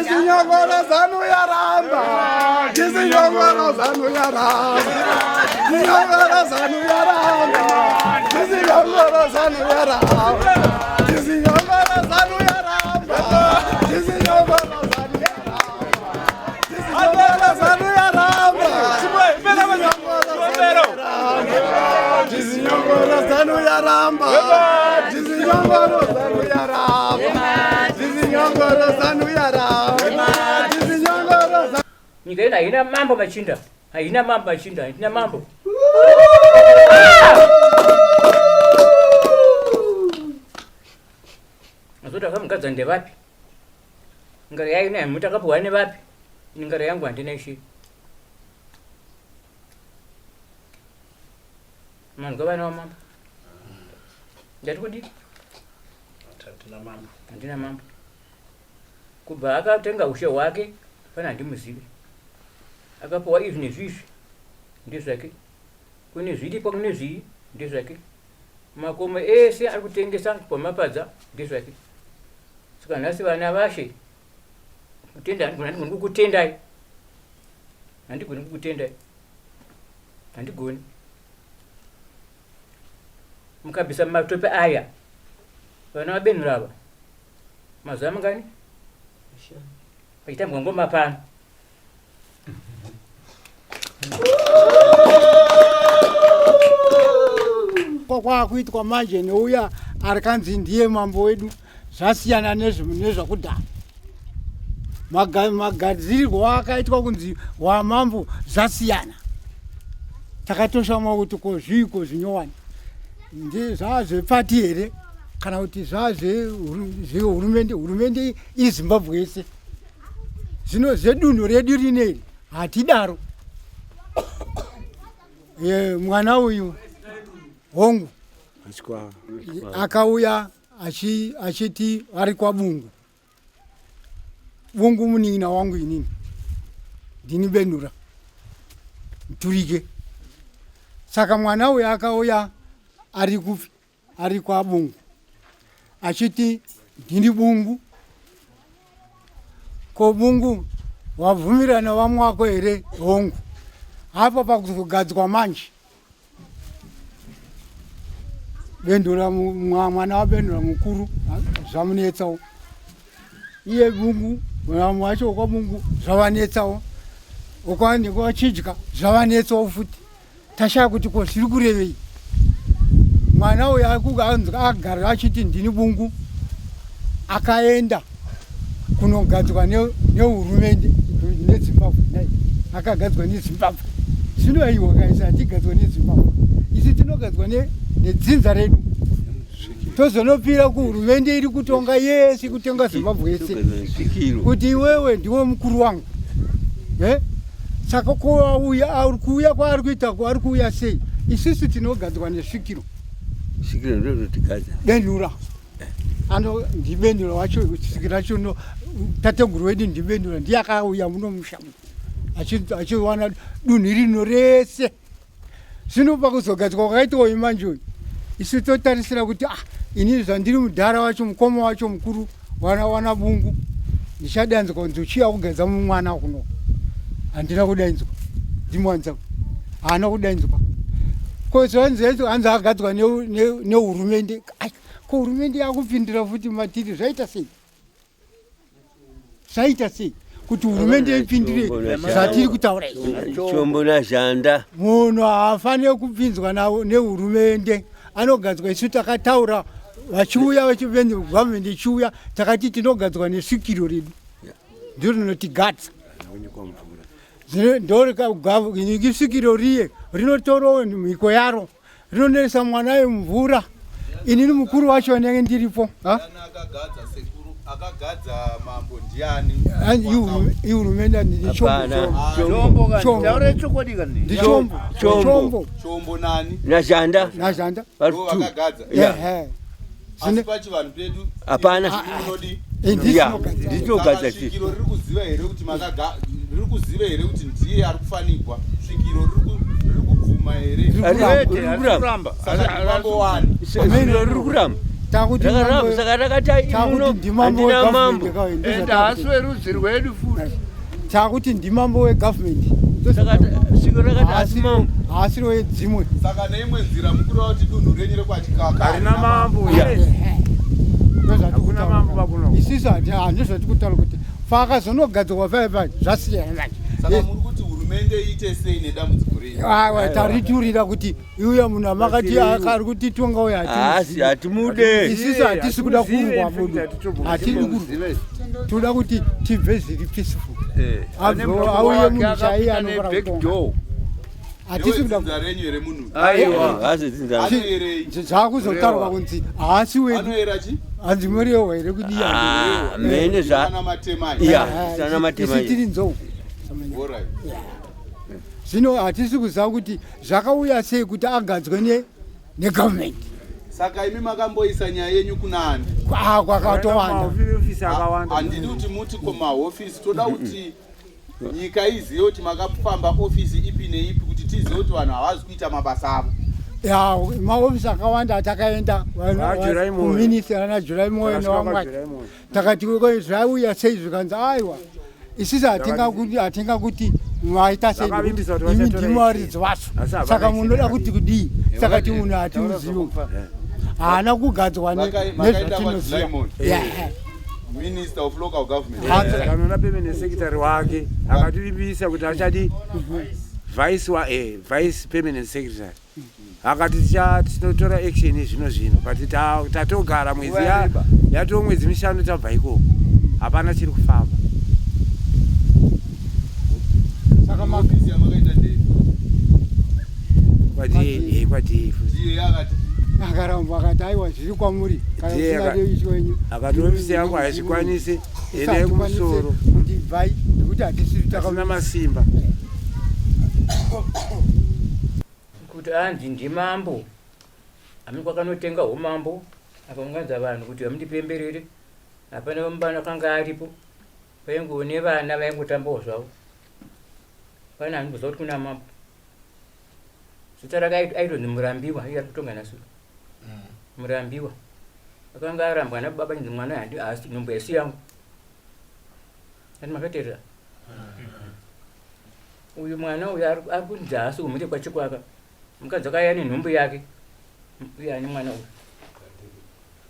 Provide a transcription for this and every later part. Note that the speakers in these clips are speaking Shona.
Nyongoro zanu yaramba. Nyongoro zanu yaramba. Nyongoro zanu yaramba. Nyongoro zanu yaramba. Nyongoro zanu yaramba. Nyongoro zanu yaramba. Nyongoro zanu yaramba. Nyika ina haina mambo machinda. Haina mambo machinda, haina mambo. Azoda kama mkaza nde wapi? Ngari yayi na mutakapuwane wapi? Ni ngari yangu andina ishi. Mangaba na mama. Ndatukudi? Andina mambo. Kuba akatenga ushe wake pana ndimuzive. Akapowa izvi nezvizvi ndezvake. Kune zviripo kune zviyi ndezvake. Makomo ese ari kutengesa pamapadza ndezvake. Saka nhasi vana vashe kutenda ndigoni kukutendai. Handigoni kukutendai. Handigoni. Mukabisa matope aya. Vana vabenhu rava. Mazuva mangani? Paita ngoma pano. Kwa kuitwa manje neuya arikanzi ndiye mambo wedu zvasiyana nezvakudhaya. Magadzirirwo akaitwa kunzi wamambo zvasiyana. Takatoshama kuti kozviko zvinyowani. Zvazvepati here kana kuti zvehurumende iZimbabwe yese. Zvino zvedunhu redu rineri hatidaro. Mwana uyu hongu akauya achiti ari kwaBungu. Bungu munin'ina wangu inini ndini benura mturike. Saka mwana uyu akauya ari kupi? Ari kwaBungu achiti ndini Bungu. Ko Bungu wabvumirana vamwe wako here hongu? Hapo pakuzogadzwa manje bendura mwana wabendura mukuru zvamunetsawo. Iye Bungu mwana wacho kwaBungu zvavanetsawo. Ukwachidya zvavanetsawo futi. Tashaka kuti ko zviri kurevei. Mwana uyu agara achiti ndini Bungu akaenda kunogadzwa nehurumende neZimbabwe. Akagadzwa neZimbabwe. Zvino iwo kaisa atigadzwa neZimbabwe. Isi tinogadzwa nedzinza redu. Tozonopira kuhurumende iri kutonga yese kutonga Zimbabwe yese. Kuti iwewe ndiwe mukuru wangu. Saka kuuya kwaari kuita kwaari kuuya sei? Isusu tinogadzwa nesvikiro. Sikiro ndo tigadza. Bendura. Ndibendura wacho sikira chono tateguru wedu ndibendura ndiye akauya muno mushamu. Achiwana dunhu rino rese. Zvino pakuzogadzwa kwakaitwa imanje. Isu totarisira kuti inini zvandiri mudhara wacho mukoma wacho mukuru wana Bungu. Ndichadanzwa kunzi uchiya kugadza mwana kuno. Handina kudanzwa. Ndimwanza. Haana kudanzwa. Kozvanzecho hanzi agadzwa nehurumende. Ko hurumende yakupindira futi matiri zvaita sei? Zvaita sei? Kuti hurumende ipindire zvatiri kutaura izvi. Chombo na zhanda. Munhu haafaniri kupinzwa nehurumende. Anogadzwa isu takataura vachiuya vachivenza government ichiuya takati tinogadzwa nesvikiro redu. Ndiro rinotigadza. Ndori svikiro riye rinotorawo mhiko yaro. Rinonesa mwana mvura. Inini mukuru wacho nenge ndiripo. Akagadza mambo ndiani? Ihurumende ndi Chombo. Taure chokodi kani? Ndi Chombo. Chombo nani? Na zhanda. Akagadza. Asi pachivanhu pedu Hapana. Ndinogadza svikiro riri kuziva here kuti riri kuziva here kuti ndiye ari kufanikwa. Svikiro riri kubvuma here? Riri kuramba. Saka mambo wani? Svikiro riri kuramba. takuti saka takati muno andina mambo aswe rudzi rwedu futi takuti ndimambo wegovernment saka siko rakati asi mambo asiri wedzimwe saka neimwe nzira mukuru kuti dunhu renyu rekwaChikwaka harina mambo hakuna mambo vakuno isisu handizvati kutaura kuti fakazonogadzirwa paipa zvasiyana saka muri kuti hurumende iite sei nedambudziko renyu tariturira kuti iuya munhu amakati ari kutitonga uyo hatimude isisu hatisi kuda kurwa munhu hatidi kurwa toda kuti tibve zviri peaceful auye munhu chaiye anokora kutonga hatisi kuda renyu here munhu zvakuzotaurwa kunzi haasi wedu anoerachi hanzi muriyewa here mene ana matemai isi tiri nzou zvino hatisi kuziva kuti zvakauya sei kuti agadzwe negovernment saka imi makamboisa nyaya yenyu kuna ani kwakatowanda handidi kuti muti komahofisi toda kuti nyika izive kuti makafamba ofisi ipi neipi kuti tizive kuti vanhu havazi kuita mabasa avo maofisi akawanda atakaenda kuministry ana July moyo nevamwati takati zvauya sei zvikanzi aiwa isisi hatinga kuti maita sei imi ndimawaridzi vacho saka munoda kuti kudii saka ti munhu hatimuzivi haana kugadzwa nezvatinoziva Minister of Local Government kanona pemene secretary wake akativimbisa kuti achadi vice permanent secretary akati tinotora action zvino but tatogara mwezi yatoo mwezi mishanu tabva ikoko hapana chiri kufamba saka maofisi amakaita ndei kwadii akaramba akati aiwa zviri kwamuri kana singadevi wenyu akati ofisi yangu haizvikwanisi ende kumusoro kuti bvai nekuti hatisiri takasina masimba kuti anzi ndimambo ami kwakanotenga umambo akaunganidza vanhu kuti vamundipemberere hapana mubana akanga aripo vaingone vana vaingotambawo zvavo pana handikuziva kuti kuna mambo zita rake aitonzi Murambiwa iye ari kutonga nasuro Murambiwa akanga arambwa nababa nzi mwana handi nhombo yasi yangu ati makateerera uyu mwana uyu ari kunzi haasi umire kwaChikwaka mukadzi akaya nenhombo yake uye ane mwana uyu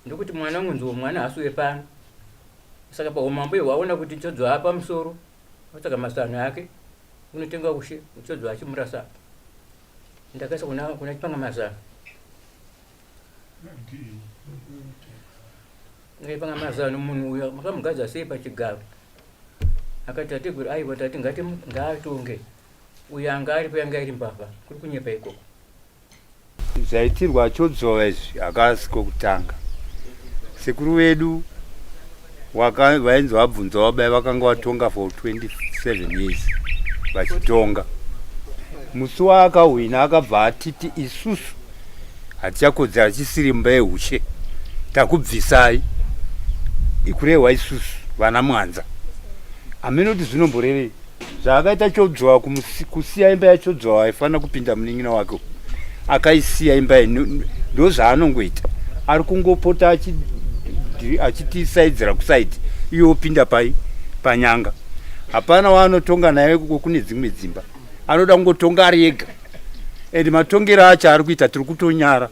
ndokuti mwana unonziwo mwana haasi wepano saka paumambo waona kuti chodzwa pamusoro saka masano yake unotenga ushe chodzwa achimurasa ndakaisa kuna chipanga mazano ngaipanga mazano munhu uyo makamugadza sei pachigaro akati ateguri aiwa tati ngaatonge uyo anga aripo yanga iri mbavha kuri kunyepa ikoko zvaitirwa chodzwa izvi hakasi kokutanga sekuru wedu vainzi vabvunza vabai vakanga vatonga for 27 years vachitonga musi waakahwina akabva atiti isusu hatichakodzera chisiri imba yeushe takubvisai ikurehwa isusu vana Mwanza aminoti zvinomborevei zvaakaita chodzwa kusiya imba yachodzwa aifanira kupinda munin'ina wake akaisiya imba ndo zvaanongoita ari kungopota achitisaidzira kusaiti iyo opinda panyanga hapana waanotonga naye kune dzimwe dzimba anoda kungotonga ari ega ende matongero acho ari kuita tiri kutonyara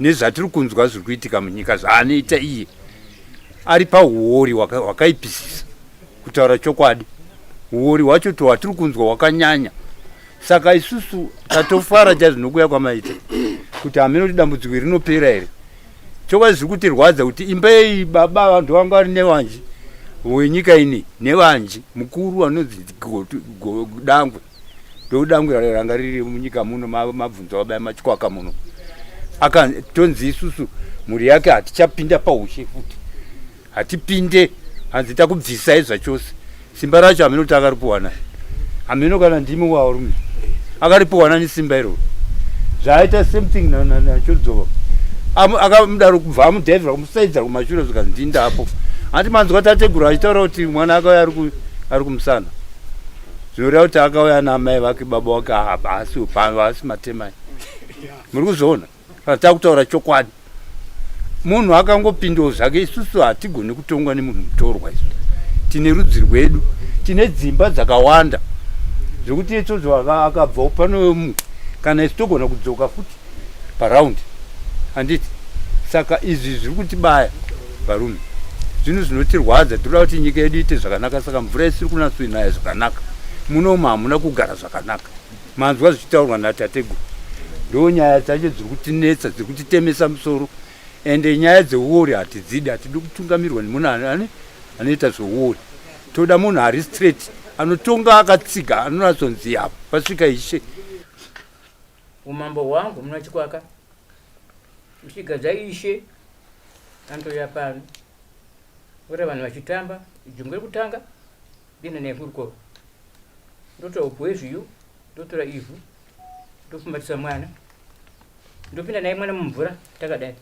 nezvatiri kunzwa zviri kuitika munyika zvaanoita iye ari pauori hwakaipisisa kutaura chokwadi uori hwacho hwatiri kunzwa hwakanyanya saka isusu tatofara chazvinokuya kwamaita kuti haminoti dambudziko rinopera here chokwadi zviri kutirwadza kuti imba iyi baba vantu vanga vari nevanji wenyika ini nevanji mukuru anonzi dangwe ndodangwe ranga riri munyika muno mabvunza wabaya maChikwaka muno akatonzi isusu mhuri yake hatichapinda paushe futi hatipinde hanzi takubvisai zvachose simba racho haminoti akaripuwana hamino kana ndimi warume akaripuwana nesimba iroro zvaaita same thing nachodzova akamudaro kubva amudhaivhira kumusaidzira kumashure zvikanzi ndindapo hati manzwa tateguru achitaura kuti mwana akauya ari kumusana zvinoreva kuti akauya namai vake baba vake haasi matemai muri kuzoona kana takutaura chokwadi munhu akangopindawo zvake. Isusu hatigoni kutongwa nemunhu mutorwa. Isu tine rudzi rwedu, tine dzimba dzakawanda zvokuti itsozvo akabvawo pano kana isu togona kudzoka futi paraundi, handiti? Saka izvi zviri kutibaya varume, zvinhu zvinotirwadza. Tinoda kuti nyika yedu ite zvakanaka. Saka mvura isiri kunatsoinaya zvakanaka, munomu hamuna kugara zvakanaka. Manzwa zvichitaurwa natateguru, ndo nyaya dzacho dziri kutinetsa, dziri kutitemesa musoro. Ende nyaya dzeuori hatidzidi, hatidi kutungamirwa nemunhu anoita zveuori. Toda munhu ari straight, anotonga akatsiga, anonatsonzi apo pasvika Ishe. Umambo hwangu muna Chikwaka uchigadza Ishe antoya pano ora vanhu vachitamba jungwe kutanga dina nekuriko ndotora upwezviyo ndotora ivhu ndofumbatisa mwana ndopinda naye mwana mumvura takadai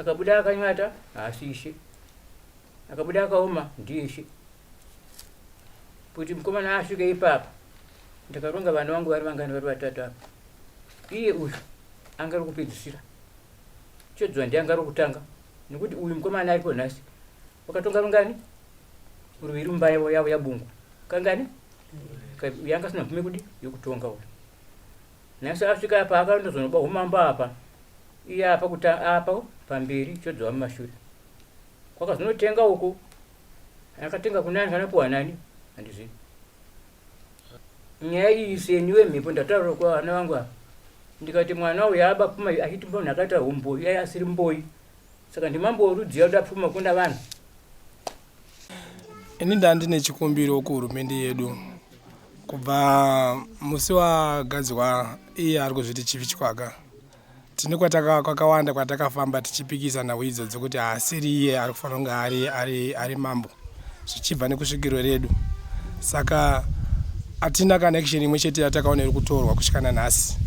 akabuda akanyata haasi Ishe, akabuda akaoma ndiye Ishe. Kuti mukomana asvike ipapo ndakaronga vana vangu vari vangani vari vatatu apa. Iye uyu anga ari kupedzisira, chodzwa ndiye anga ari kutanga, nekuti uyu mukomana aripo nhasi wakatonga rungani ruviri mumba yavo yabungu kangani uyu anga asina mvume kudi yokutonga uyu. Nhasi asvika apa akandozonoba umambo apa, iye apa pamberi chodzwa mumashure. Kwakazonotenga uko akatenga kunani kanapuwa nani handizivi. Nyaya iyi seniwe mhepo ndataura kwa vana vangu apa ndikati mwana uyu aba pfuma achiti mbonhu akaita umboyi iye asiri mboyi, saka ndimamborudziya kuda pfuma kunda vanhu. Ini ndandine chikumbiro kuhurumende yedu kubva musi wagadzirwa iye ari kuzviti KwaChikwaka. Tine kwakawanda kwatakafamba tichipikisana widzo dzokuti haasiri iye ari kufanira kunge ari mambo zvichibva nekusvikiro redu. Saka hatina connection imwe chete yatakaona iri kutorwa kusvikana nhasi,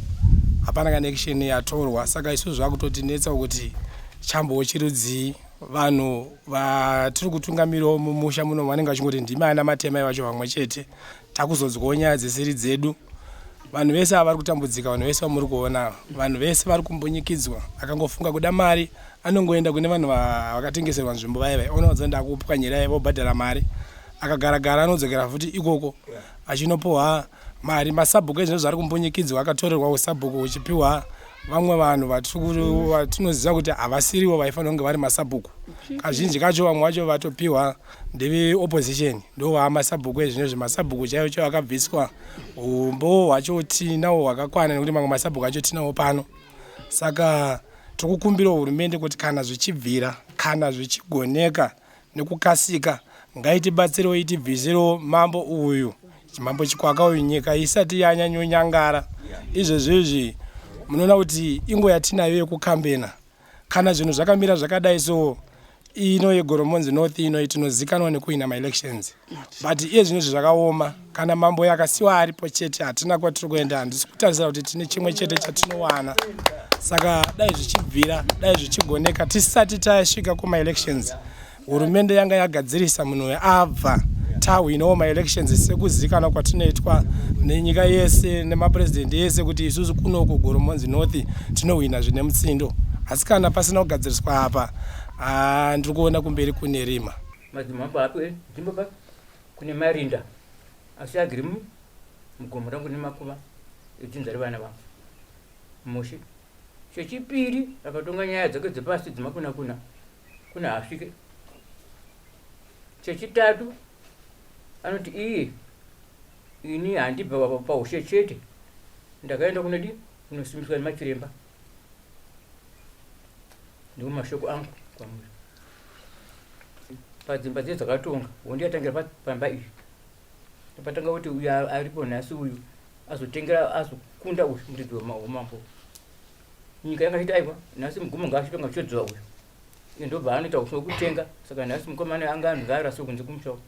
hapana connection yatorwa. Saka isusu zvakutotinetsa kuti chambowo chirudzii. Vanhu vatiri kutungamirawo mumusha muno vanenge vachingoti ndimi ana matemai vacho vamwe chete, takuzodzwawo nyaya dzisiri dzedu. Vanhu vese vari kutambudzika, vanhu vese vamuri kuona, vanhu vese vari kumbunyikidzwa. Akangofunga kuda mari anongoenda kune vanhu vakatengeserwa nzvimbo vaiva onoudza ndakupwanyirai vobhadhara mari, akagaragara anodzokera futi ikoko achinopiwa mari. Masabhuku ezvino zvari kumbunyikidzwa akatorerwa usabhuku uchipiwa vamwe vanhu vatinoziva kuti havasiriwo vaifanira kunge vari masabhuku. Kazhinji kacho vamwe vacho vatopiwa ndeve opposition, ndo vamasabhuku ezvinozvi. Masabhuku chaivo chaivo akabviswa, umbo hwacho tinawo hwakakwana nekuti mamwe masabhuku acho tinawo pano. Saka tokukumbira hurumende kuti kana zvichibvira, kana zvichigoneka nekukasika, ngaitibatsirewo itibviserewo mambo uyu, mambo Chikwaka uyu, nyika isati yanyanyonyangara. Izvozvizvi munoona kuti ingo yatinayo yekukambena. Kana zvinhu zvakamira zvakadai so ino yeGoromonzi North ino itinozikanwa nekuina maelections, but iye zvinhu zvakaoma. Kana mambo yakasiwa aripo chete hatina kwatiri kuenda, handisi kutarisira kuti tine chimwe chete chatinowana. Saka dai zvichibvira, dai zvichigoneka tisati tasvika kumaelections, hurumende yanga yagadzirisa munhu abva tahwinawo maelections sekuzikanwa kwatinoitwa nenyika yese nemapurezidendi yese kuti isusu kunoku Goromonzi North tinohwina zvine mutsindo. Asi kana pasina kugadziriswa apa, ndiri kuona kumberi kune rima. Madzimambo apo nzvimbo kune marinda asi agiri mugomo rangu nemakuva edzinza revana vangu Mushe. Chechipiri akatonga nyaya dzake dzepasi dzimakuna kuna hasvike. Chechitatu anoti iye ini handibva paushe chete, ndakaenda kunodi kunosimbiswa nemachiremba. Ndiwo mashoko angu kwamuri. Padzimba dze dzakatonga wondi yatangira pamba izvi patanga kuti uyu aripo nhasi uyu azotengera azokunda uyu muridzi wemambo. Nyika yakaita aiwa nhasi mugomo ngaashitonga chodzwa uyu ndobva anoita kutenga. Saka nhasi mukomana anga anhu ngaaraswe kunze kumushawo.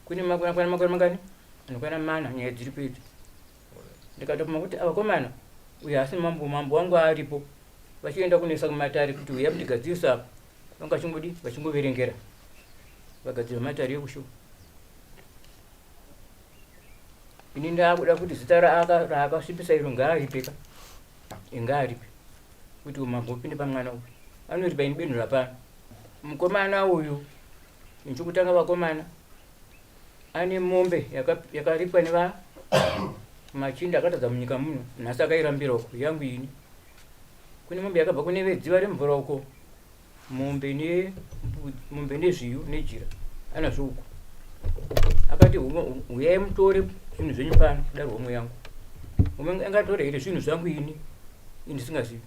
Kune makore mangani anokwana mana nyaya dziri pedyo. Ndikatopuma kuti avakomana uyu asi mambo wangu aripo, vachienda kunesa kumatare kuti uya mutigadzirisa apa vanga chingodi vachingoverengera vagadzira matare ekushuwa. Ini ndakuda kuti zita raakasvipisa iro ngaaripeka, ngaaripe kuti umambo upinde pamwana uyu. Anoti painibenura pano. Mukomana uyu nchokutanga vakomana ane mombe yakaripwa neva machinda akatadza munyika muno. Nhasi akairambira uko yangu ini. Kune mombe yakabva kune vedziva remvura uko. Mombe nezviyu nejira anazvo uko. Akati uyai mutore zvinhu zvenyu pano kudaro homwe yangu. Homwe angatore here zvinhu zvangu ini ndisingazivi.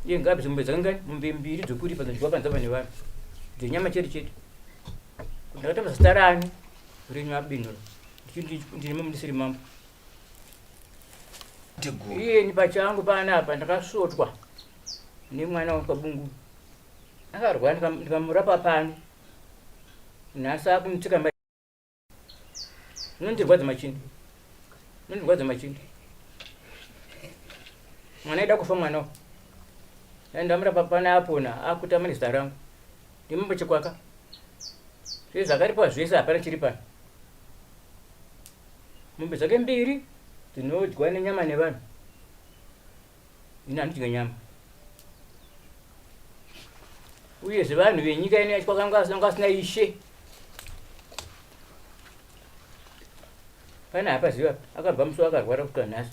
Iye ngapi mombe dzakanga mombe mbiri dzokuri padzadyiwa panzava nevanhu dzenyama chete chete. Ndakatamba zita rani renyu abinura ndinemo ndisiri mambo. Iye ni pachangu panapa ndakasvotwa nemwana wakabungu. Akarwara ndikamurapa pano. Nhasi akumutsika mbai. Nondirwadza machini. Mwana aida kufa mwana. Ndamurapa pana apona akutama nezita rangu. Ndimambo Chikwaka. Zvakaripa zvese hapana chiri pano. Mombe dzake mbiri dzinodyiwa nenyama nevanhu. Ini handidyi nyama. Uyezve vanhu venyika ino yaChikwaka anga asina ishe. Pana hapaziva akabva musuwo akarwara kusvika nhasi.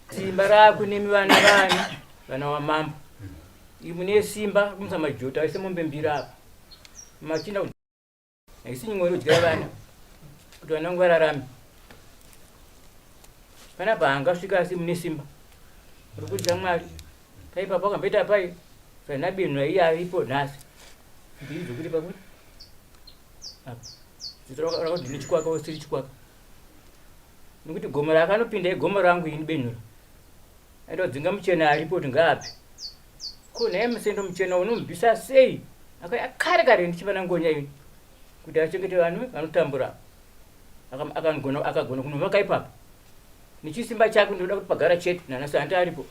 Simba rakunemi vana wamambo. Mune simba kumisa majota aise mombe mbiri apa. Machinda haisi nyimwe inodyira vana kuti vana vangu vararame. Pana paangasvika asi mune simba uri kudya Mwari. Paipapo akamboita pai zvanabinura iye aripo nhasi. Mbiri dzokuti pakuti apa zita rakati ndine Chikwaka usiri Chikwaka. Nokuti gomo rakanopinda igomo rangu ini benura. Aida kudzinga muchena aripo kuti ngaapi. Ko naye musendo muchena unomubvisa sei? Akare ndichivana ngonya ini kuti achengete vanhu vanotambura. Akagona kunomaka ipapo. Nechisimba chake ndoda kuti pagara chete nanhasi handi aripo.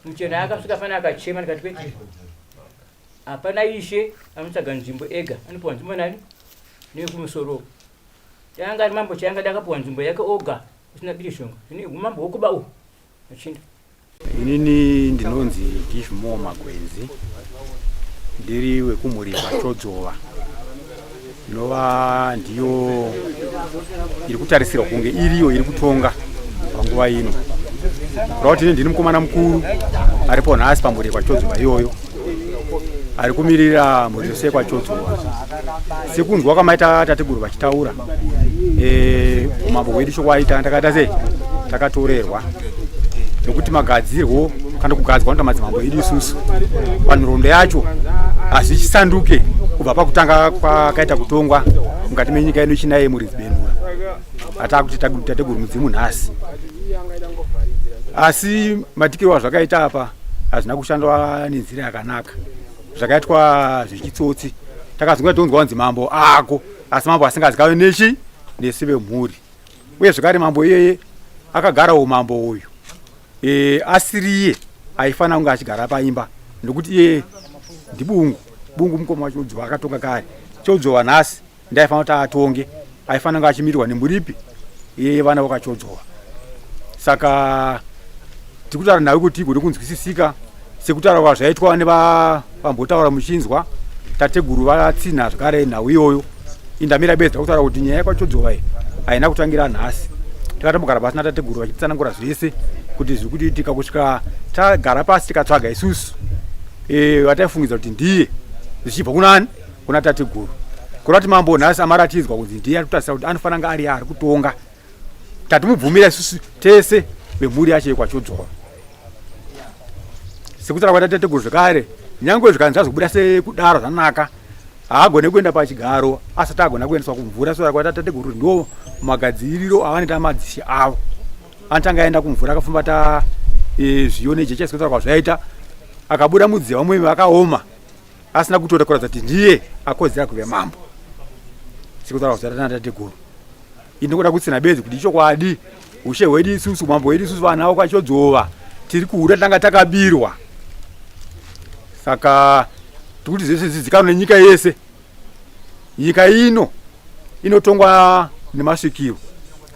Muchena akasvika pana akachema ndikati kwete. Hapana ishe anotsvaga nzvimbo ega. Anopiwa nzvimbo nani? Nekumusoro. Changa ari mambo changa dakapiwa nzvimbo yake oga. Usina birishonga. Zvino umambo wokuba uhu. Machinda. Inini ndinonzi YehuMambo Magwenzi. Ndiri wekumuri kwaChodzova. Inova ndiyo iri kutarisirwa kunge iriyo iri kutonga panguva ino. Kurati ndini mukomana mukuru aripo nhasi pamuri kwaChodzova iyoyo. Ari kumirira muri wose kwaChodzova. Sekunzwa kwamaita tateguru vachitaura. Umambo hwedu chokwaita ndakati sei takatorerwa. Nokuti magadzirwo kana kugadzwa kuti madzimambo edu isusu panhoroondo yacho hazvichisanduke kubva pakutanga kwakaita kutongwa mukati menyika ino chinaye muridzi benura atakuti tateguru mudzimu nhasi. Asi matikirwa zvakaita apa hazvina kushandwa nenzira yakanaka. Zvakaitwa zvechitsotsi. Takazonga tonzwa kunzi mambo ako asi mambo asingazikanwe nechi nesi vemhuri. Uye zvakare mambo iyeye akagara umambo uyu asiriye aifana kunge achigara paimba nokuti iye ndibungu mukoma waChodzova akatonga kare. Chodzova nhasi ndaifana kuti atonge aifana kunge achimirirwa nemuripi iye vana vakaChodzova. Saka tikutaura nawe kuti igode kunzwisisika sekutaura kwazvaitwa nevambotaura muchinzwa tateguru vatsinha zvakare nhau iyoyo. Indamira bedza kutaura kuti nyaya yakwaChodzova iyi haina kutangira nhasi. Takatombogara pasi natateguru vachitsanangura zvese kuti zviri kuitika kusvika tagara pasi tikatsvaga isusu vataifungidza kuti ndiye zvichibva kunani kuna tateguru. Kurati mambo nhasi amaratidzwa kunzi ndiye ari kutarisira kuti anofanira kunge ari ari kutonga. Tatimubvumira isusu tese vemhuri yacho yekwaChodzova. Sekutaura kwaita tateguru zvakare nyangwe zvikanzi zvazobuda sekudaro zvanaka haagone kuenda pachigaro asati agona kuendeswa kumvura. Saka kwaita tateguru ndo magadziriro avanoita madzishi avo. Anotanga aenda kumvura akafumbata zviyo nejecha sekutaura kwazvaita akabuda mudziva mumwe vakaoma asina kutoda kuratidza kuti ndiye akodzera kuve mambo. Sekutaura kwazvaita natateguru. Inoda kutsina bedzi kuti ichokwadi ushe hwedu isusu mambo wedu isusu vana vokwaChodzova tiri kuhura tanga takabirwa. Saka tikuti zvese zvizikanwe nenyika yese. Nyika ino inotongwa nemasvikiro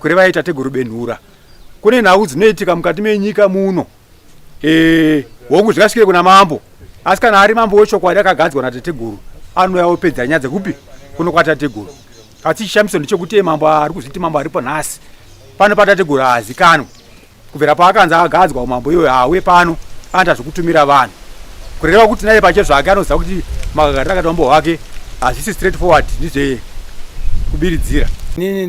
kureva tateguru benura kune nhau dzinoitika mukati menyika muno hongu zvikasvike kuna mambo, asi kana ari mambo wechokwadi akagadzwa natateguru anouya opedza nyaya dzekupi kuno kwatateguru. Asi chishamiso ndechekuti mambo ari kuzviti mambo aripo nhasi pano patateguru haazikanwa kubvira paakanzi agadzwa umambo iyoyo hawe pano anda zvokutumira vanhu kureva kuti naye pache zvake anoziva kuti makagarira akati mambo wake hazvisi straight forward ndizve kubiridzira. Nini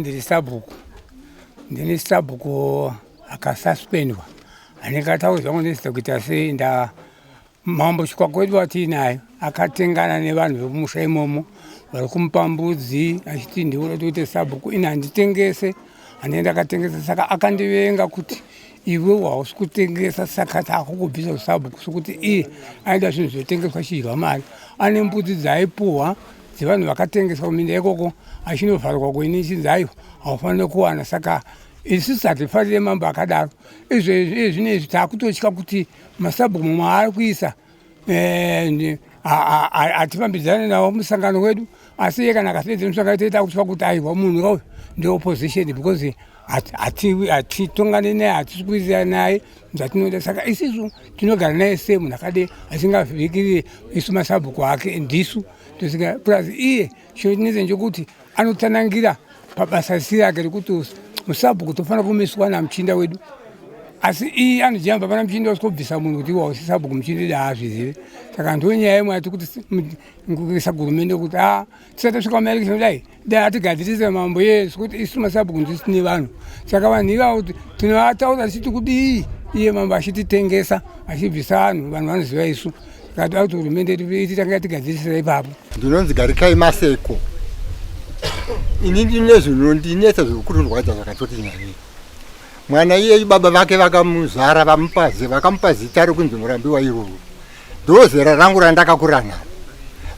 ndini sabhuku akasuspendwa anekataudza kundiziva kuti asi nda mambo Chikwaka wedu watinayo akatengana nevanhu vekumusha imomo vari kumupa mbudzi achiti ndiuda kuti sabhuku ina handitengese handienda akatengesa. Saka akandivenga kuti iwe hausi kutengesa, saka takukubvisa sabhuku sokuti iye aida zvinhu zvinotengeswa chidyiwa mari. Ane mbudzi dzaipuhwa dzevanhu vakatengeswa kuminda ikoko achinovharwa kuini chinzi aiwa haufaniri kuwana. Saka isusu hatifarire mambo akadaro. Izvezvinezvi takutotya kuti masabhuku maari kuisa hatifambidzane nawo musangano wedu, asi iye kana akapedza musangano toita kutya kuti aiwa munhu iwoyo ndeopposition because hatitongane naye, hatisi kuizira naye zvatinoda. Saka isisu tinogara naye semunhu akade asingavhikiri isu masabhuku ake ndisu tosika plus iye chinotinetsa nchokuti anotsanangira pabasa risi rake rekuti musabhuku tofanira kumiswa namuchinda wedu, asi iye anojamba pana muchinda usikubvisa munhu kuti iwa usisabhuku muchinda daazvizive. Saka ndonyaya imwe ati kuti kuisa gurumende kuti tisati svika dai hatigadzirise mambo yesu kuti isu masabhuku ndisine vanhu. Saka vanhu ivavo kuti tinovataura tichiti kuti iye mambo achititengesa achibvisa vanhu vanoziva isu. Saka toda kuti hurumende ititanga tigadzirisira ipapo. Ndinonzi Garikai Maseko. Ini ndine zvinondinetsa zvekukurwadza zvakatoti nyanyei. Mwana iye baba vake vakamuzara vakamupa zita rekunzi Murambiwa iroro. Ndozera rangu randakakura naro.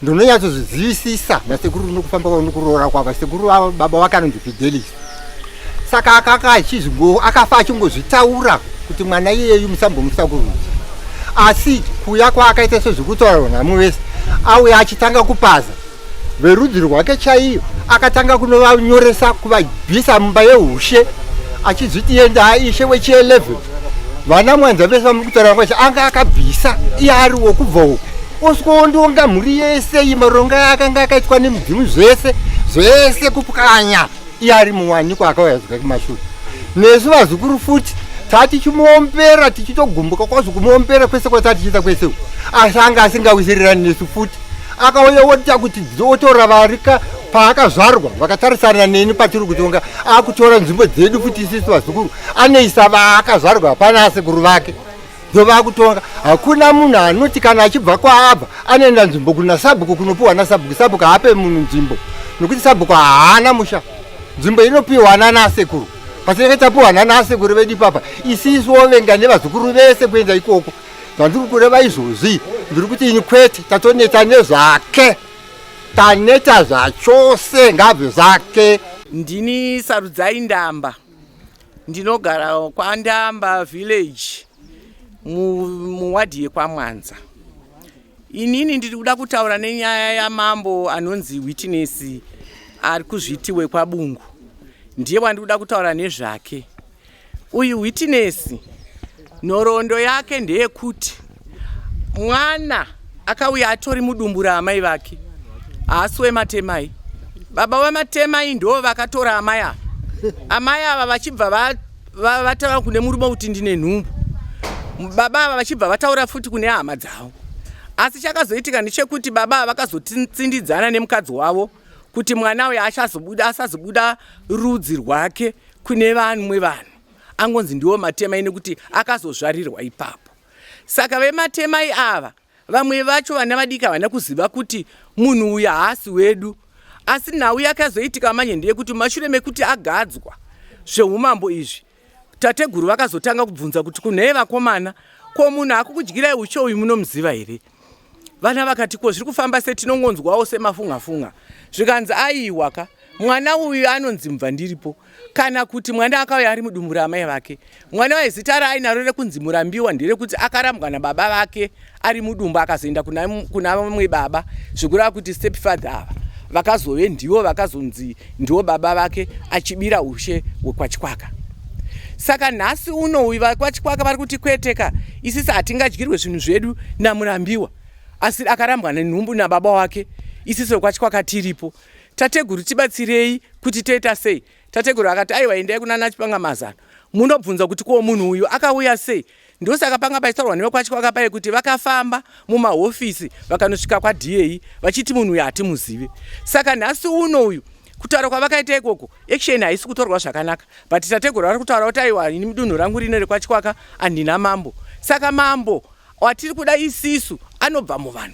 Ndinonyatsozvizivisisa nasekuru nokufamba nokuroora kwavo. Sekuru baba vake anonzi Fidelis. Saka akafa achingozvitaura kuti mwana iyeyu musambomusakurudza. Asi kuya kwaakaita sezvekutaura namu vese auya achitanga kupaza verudzi rwake chaiyo, akatanga kunovanyoresa kuvabvisa mumba yeushe achizviti enda ishe wechi11. Vana mwanza vese vamukutaura kwacho anga akabvisa iye ari wokubva uko oswondonga mhuri yese imaronga akanga akaitwa nemudzimu zvese kupwanya iye ari muwanikwa akauya kumashure. Nesu vazukuru futi tatichimuombera tichitogumbuka kwazvo kumuombera kwese kwatatichiita kwese, asi anga asingawizirirani nesu futi. Akauya wota kuti dzotora varika paakazvarwa vakatarisana neni patiri kutonga akutora nzvimbo dzedu futi isisu vazukuru aneisa vaakazvarwa hapana asekuru vake ndovakutonga. Hakuna munhu anoti kana achibva kwaabva anoenda nzvimbo kuna sabhuku kunopiwa nasabhuku. Sabhuku haape munhu nzvimbo nokuti sabhuku haana musha, nzvimbo inopiwa nanasekuru. Pasina tapiwa nanasekuru vedu ipapa isisu ovenga nevazukuru vese kuenda ikoko. Zvandiri kureva izvozvi ndiri kuti ini kwete tatoneta nezvake, taneta zvachose ngabve zvake. Ndini Sarudzai Ndamba, ndinogara kwaNdamba village muwadhi yekwaMwanza. Inini ndiri kuda kutaura nenyaya yamambo anonzi Witness ari kuzviti wekwabungu. Ndiye wandiri kuda kutaura nezvake. Uyu Witness nhoroondo yake ndeyekuti mwana akauya atori mudumbu raamai vake, haasi wematemai. Baba vematemai ndo vakatora amai ava. Amai ava vachibva vataura kune murume kuti ndine nhumbu. Baba ava vachibva vataura futi kune hama dzavo. Asi chakazoitika ndechekuti baba vakazotsindidzana nemukadzi wavo kuti mwana uyu asazobuda rudzi rwake kune vamwe vanhu, angonzi ndiwo matemai nekuti akazozvarirwa ipapo. Saka vematemai ava vamwe vacho vana vadika vana kuziva kuti munhu uyu haasi wedu. Asi nhau yakazoitika manje ndeyekuti mashure mekuti agadzwa zveumambo izvi, tateguru vakazotanga kubvunza kuti kunhee vakomana, ko munhu akukudyirai ushe uyu munomuziva here? Vana vakati ko zviri kufamba setinongonzwawo semafunga-funga. Zvikanzi aiwa ka mwana uyu anonzi mubva ndiripo, kana kuti mwana akauya ari mudumbu ramai vake. Mwana wezita raainaro rekunzi Murambiwa nderekuti akarambwa nababa vake ari mudumbu akazoenda kuna mumwe baba, zvikureva kuti stepfather ava vakazove ndiwo vakazonzi ndiwo baba vake achibira ushe weKwaChikwaka. Saka nhasi uno VaKwaChikwaka vari kuti kweteka isisi hatingadyirwe zvinhu zvedu naMurambiwa, asi akarambwa nenhumbu nababa wake. Isisi VaKwaChikwaka tiripo. Tateguru tibatsirei kuti toita sei? Tateguru akati aiwa endai kuna Nachipangamazana munobvunza kuti ko munhu uyu akauya sei. Ndosaka panga paitaurwa neVaKwaChikwaka paye kuti vakafamba mumahofisi vakanosvika kwaDA vachiti munhu uyu hatimuzive. Saka nhasi uno uyu kutaura kwavakaita ikoko action haisi kutorwa zvakanaka, but tateguru vari kutaura kuti aiwa ini dunhu rangu rine reKwaChikwaka handina mambo. Saka mambo watiri kuda isisu anobva muvanhu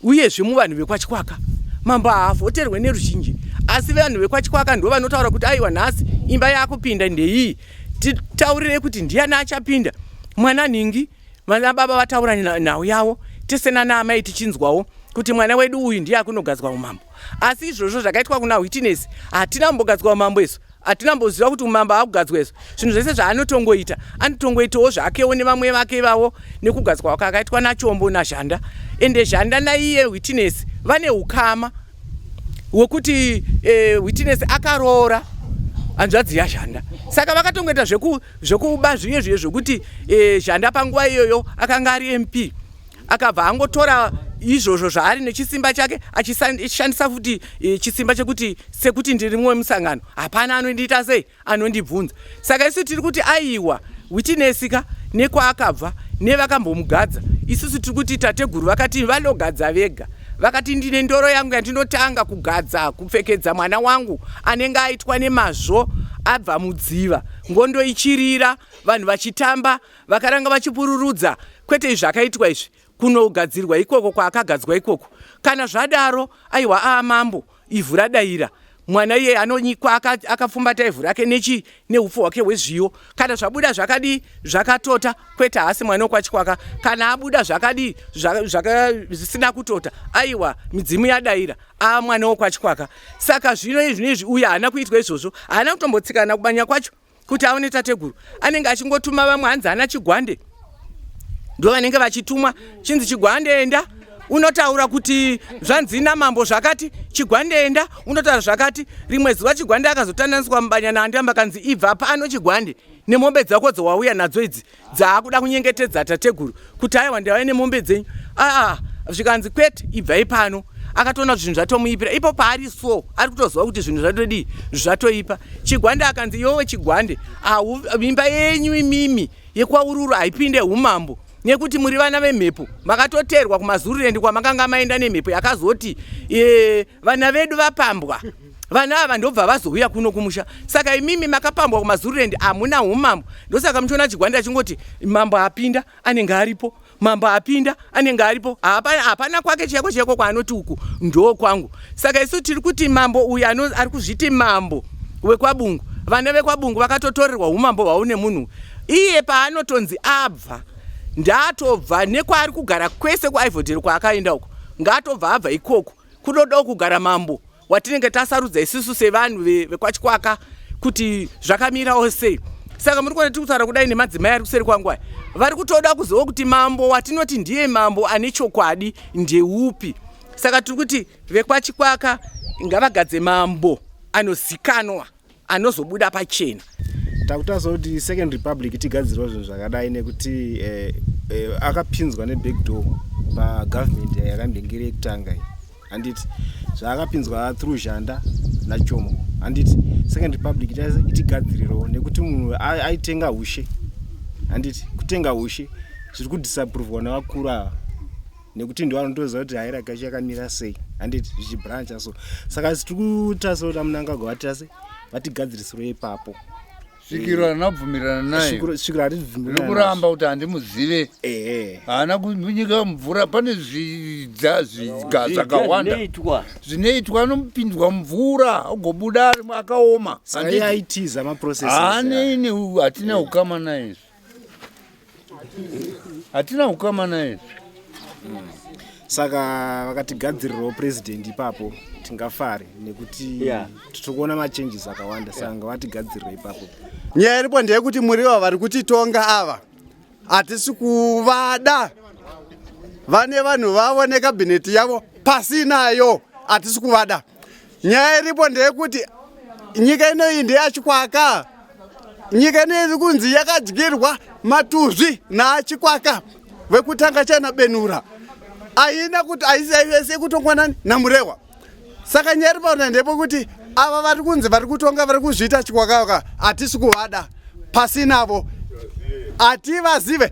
uyezve muvanhu veKwaChikwaka. Mambo haavhoterwe neruzhinji, asi vanhu veKwaChikwaka ndo vanotaura kuti aiwa nhasi imba yakupinda ndeiyi, titaurire kuti ndiani achapinda. Mwana nhingi vana baba vataura nhau yavo tesena naamai tichinzwawo kuti mwana wedu uyu ndiye akunogadzwa umambo. Asi izvozvo zvakaitwa kuna Witness hatina mbogadzwa umambo isu, hatina mboziva kuti umambo akugadzwa isu. Zvinhu zvese zvaanotongoita anotongoitawo zvakewo nevamwe vake ivavo nekugadzwa kwakaitwa naChombo naZhanda. Ende Zhanda naiye Witness vane ukama hwekuti Witness akaroora hanzvadzi yaZhanda. Saka vakatongoita zvekuba zviye zvokuti Zhanda panguva iyoyo akanga ari MP akabva angotora izvozvo zvaari nechisimba chake achishandisa futi chisimba chekuti sekuti ndiri mumwe musangano hapana anondiita sei anondibvunza. Saka isu tiri kuti aiwa Witness ka nekwaakabva nevakakambomugadza, isusu tiri kuti tateguru vakati vanogadza vega. Vakati ndine ndoro yangu yandinotanga kugadza kupfekedza mwana wangu anenge aitwa nemazvo abva mudziva, ngondo ichirira, vanhu vachitamba, vakaranga vachipururudza, kwete zvakaitwa izvi kunogadzirwa ikoko kwaakagadzwa ikoko. Kana zvadaro aiwa mambo ivhu radaira, mwana iye anonyikwa akafumbata ivhu rake neupfu hwake hwezviyo. Kana zvabuda zvakadi zvakatota, kwete hasi mwana weKwaChikwaka. Kana abuda zvakadi zvisina kutota, aiwa midzimu yadaira mwana weKwaChikwaka. Saka zvino izvi uyu haana kuitwa izvozvo, haana kutombotsikana kubanya kwacho kuti aone tateguru. Anenge achingotuma vamwe hanzi ana Chigwande ndo vanenge vachitumwa chinzi Chigwande enda unotaura kuti zvanzi namambo zvakati, Chigwande enda unotaura zvakati. Rimwe zuva Chigwande akazotandaniswa mubanya naandamba kanzi ibva pano Chigwande nemombe dzako dzawauya nadzo idzi dzaakuda kunyengetedza tateguru kuti aiwa ndauya nemombe dzenyu. Zvikanzi kwete ibvai pano. Akatoona zvinhu zvatomuipira ipo paari so ari kutoziva kuti zvinhu zvatodii zvatoipa. Chigwande akanzi iwewe Chigwande imba yenyu imimi yekwaururu haipinde umambo nekuti muri vana vemhepo makatoterwa kumaZululand kwamakanga maenda nemhepo yakazoti vana vedu vapambwa, vana ava ndobva vazouya kuno kumusha. Saka imimi makapambwa kumaZululand hamuna umambo. Ndosaka muchiona Chigwande achingoti mambo apinda anenge aripo, mambo apinda anenge aripo, hapana kwake cheko kwaanoti uku ndo kwangu. Saka isu tiri kuti mambo uyu ari kuzviti mambo weKwabungu, vana veKwabungu vakatotorerwa umambo hwaune munhu iye paanotonzi abva ndatobva nekwaari kugara kwese kuIvory kwaakaenda uko ngatobva abva ikoko kunodawo kugara mambo watinenge tasarudza isusu sevanhu veKwaChikwaka kuti zvakamirawo sei. Saka muri kuona tiri kutaura kudai nemadzimai ari kuseri kwangu aya vari kutoda kuziva kuti mambo watinoti ndiye mambo ane chokwadi ndeupi. Saka tiri kuti veKwaChikwaka ngavagadze mambo anozikanwa anozobuda pachena. Takutaza kuti Second Republic tigadzirwa zvinhu zvakadai nekuti akapinzwa nebackdoor pagovernment yakambengere yekutanga iyi. Handiti zvaakapinzwa through Zhanda naChombo. Handiti Second Republic itigadzirirewo nekuti munhu aitenga ushe. Handiti kutenga ushe zviri kudisappruvwa navakuru ava nekuti ndo vanotoziva kuti hairakashi yakamira sei. Handiti zvichibrancha so. Saka tiri kutaza kuti amunangagwa vatase vatigadzirisirwe ipapo. Svikiro anabvumirana naye. Svikiro atibvumirana. Nokuramba kuti handimuzive. Haana kunyika mvura pane zviga zvakawanda. Zvinoitwa anopindwa mvura agobuda ari akaoma. Saka aitiza maprocesses. Hatina ukama naye. Hatina ukama naye. Saka vakatigadzirirawo president ipapo tingafare nekuti titokuona machanges akawanda. Saka ngavatigadzirire ipapo. Nyaya iripo ndeyekuti muriwo vari kutitonga ava hatisi kuvada, vane vanhu vavo nekabhineti yavo pasinayo, hatisi kuvada. Nyaya iripo ndeyekuti nyika ino iyi ndeyaChikwaka, nyika inoiri kunzi yakadyirwa matuzvi naChikwaka vekutanga chana benura aina kuti aisi kutongwa naMurehwa. Saka nyari paona ndepekuti ava vari kunzi vari kutonga vari kuzviita Chikwaka hatisi kuvada pasi navo hativazive.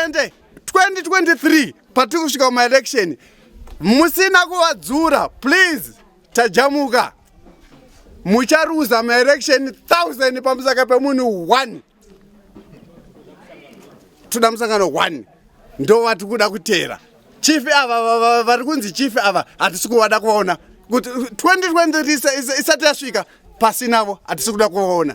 Ende 2023 patiri kusvika kumaelection musina kuvadzura, please tajamuka, mucharuza maelection 1000 pamusaka pemunhu 1. Toda musangano 1 ndo vatiri kuda kutera. Chief ava vari kunzi chief ava hatisi kuvada kuvaona kuti 2023 isati yasvika pasi navo hatisi kuda kuvaona.